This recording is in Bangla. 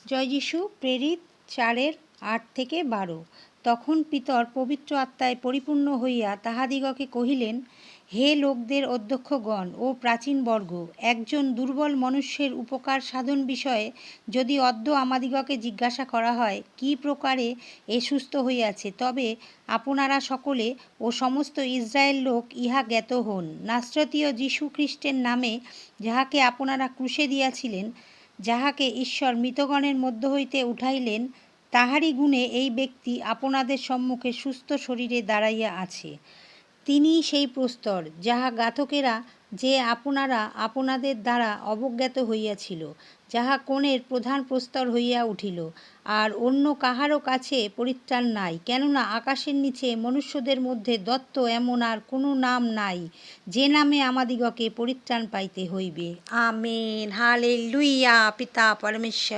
জয় যিশু। প্রেরিত 4:8-12। তখন পিতর পবিত্র আত্মায় পরিপূর্ণ হইয়া তাহাদিগকে কহিলেন, হে লোকদের অধ্যক্ষগণ ও প্রাচীনবর্গ, একজন দুর্বল মনুষ্যের উপকার সাধন বিষয়ে যদি অদ্য আমাদিগকে জিজ্ঞাসা করা হয়, কি প্রকারে এ সুস্থ হইয়াছে, তবে আপনারা সকলে ও সমস্ত ইসরায়েল লোক ইহা জ্ঞাত হন। নাসরতীয় যীশু খ্রীষ্টের নামে, যাহাকে আপনারা ক্রুশে দিয়াছিলেন, যাহাকে ঈশ্বর মৃতগণের মধ্য হইতে উঠাইলেন, তাহারই গুণে এই ব্যক্তি আপনাদের সম্মুখে সুস্থ শরীরে দাঁড়াইয়া আছে। তিনিই সেই প্রস্তর, যাহা ঘাতকেরা যে আপনারা আপনাদের দ্বারা অবজ্ঞাত হইয়াছিল, যাহা কোণের প্রধান প্রস্তর হইয়া উঠিল। আর অন্য কাহারও কাছে পরিত্রাণ নাই, কেননা আকাশের নিচে মনুষ্যদের মধ্যে দত্ত এমন আর কোনো নাম নাই, যে নামে আমাদিগকে পরিত্রাণ পাইতে হইবে। আমেন। হালেলুইয়া। পিতা পরমেশ্বর।